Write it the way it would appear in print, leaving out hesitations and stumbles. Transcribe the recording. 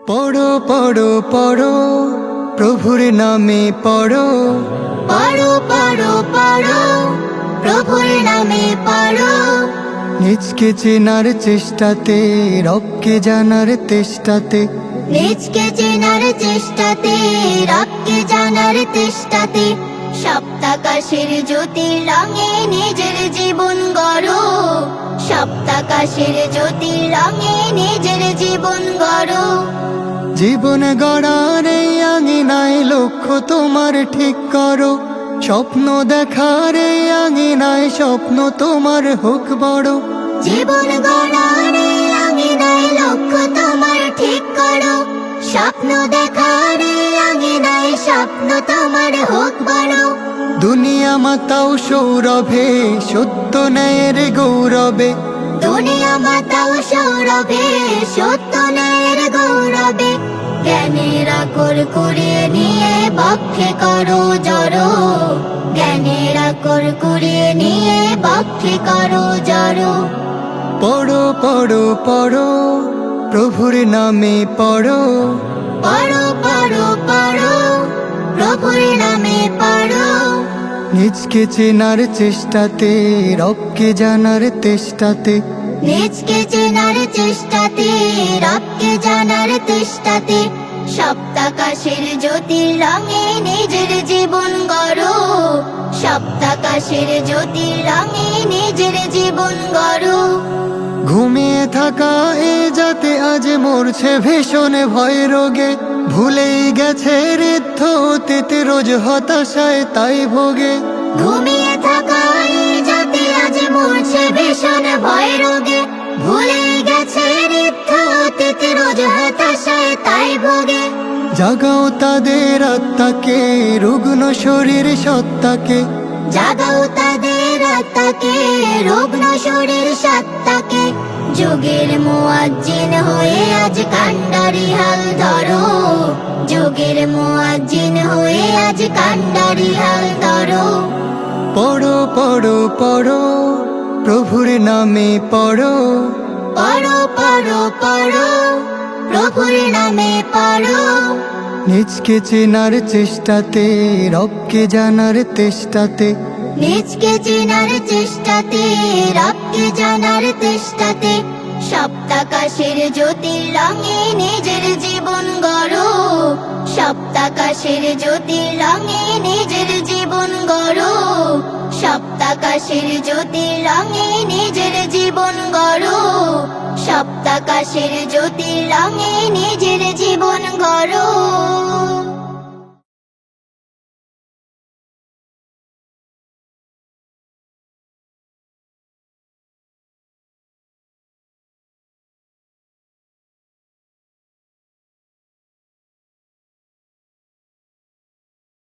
পড়ো পড়ো পড়ো প্রভুর নামে পড়ো। পড়ো পড়ো পড়ো প্রভুর নামে পড়ো। নিজকে চেনার চেষ্টাতে, রবকে জানার তেষ্টাতে, নিজকে চেনার চেষ্টাতে, রবকে জানার তেষ্টাতে, সপ্তাকাশের জ্যোতির রঙে নিজের জীবন গড়ো। সপ্তাকাশের জ্যোতির রঙে নিজের জীবন গড়ো। জীবন গড়ার এই আঙিনায় লক্ষ্য তোমার ঠিক করো। স্বপ্ন দেখার এই আঙিনায় স্বপ্ন তোমার হোক বড়। জীবন গড়ার এই আঙিনায় লক্ষ্য তোমার ঠিক করো। স্বপ্ন দেখার এই আঙিনায় স্বপ্ন তোমার হোক বড়। দুনিয়া মাতাও সৌরভে, সত্য ন্যায়ের গৌরবে। দুনিয়া মাতাও সৌরভে, সত্য ন্যায়ের গৌরবে। জ্ঞানের আকর কুড়িয়ে নিয়ে বক্ষে করো জড়ো। জ্ঞানের আকর কুড়িয়ে নিয়ে বক্ষে করো জড়ো। পড়ো পড়ো পড়ো প্রভুর নামে পড়ো। পড়ো পড়ো পড়ো প্রভুর নামে পড়ো। নিজকে চেনার চেষ্টাতে, রবকে জানার তেষ্টাতে, নিজকে চেনার চেষ্টাতে, রবকে জানার তেষ্টাতে, সপ্তাকাশের জ্যোতির রঙে নিজের জীবন গড়ো। সপ্তাকাশের জ্যোতির রঙে নিজের জীবন গড়ো। ঘুমিয়ে থাকা এ যাতে আজ মরছে ভীষণ ভয় রোগে। ভুলেই গেছে ঋদ্ধ অতীতে, রোজ হতাশায় তাই ভোগে। ঘুমিয়ে থাকা এই জাতি আজ মরছে ভীষণ ভয় রোগে। ভুলে গেছে ঋদ্ধ অতীত, রোজ হতাশায় তাই ভোগে। জাগাও তাদের আত্মাকে, রুগ্ন শরীর সত্তাকে। জাগাও তাদের আত্মাকে, রুগ্ন শরীর সত্তাকে। যুগের মুয়াজ্জিন হয়ে আজ কান্ডারি হাল ধরো। যুগের মুয়াজ্জিন হয়ে আজ কান্ডারি হাল ধরো। পড়ো পড়ো পড়ো প্রভুর নামে পড়ো। পড়ো পড়ো পড়ো প্রভুর নামে পড়ো। নিজকে চেনার চেষ্টাতে, রবকে জানার তেষ্টাতে, নিজকে চেনার চেষ্টাতে, রবকে জানার তেষ্টাতে, সপ্তাকাশের জ্যোতির রঙে নিজের জীবন গড়ো। সপ্তাকাশের জ্যোতির রঙে নিজের জীবন গড়ো। সপ্তাকাশের জ্যোতির রঙে নিজের জীবন গড়ো। সপ্তাকাশের জ্যোতির রঙে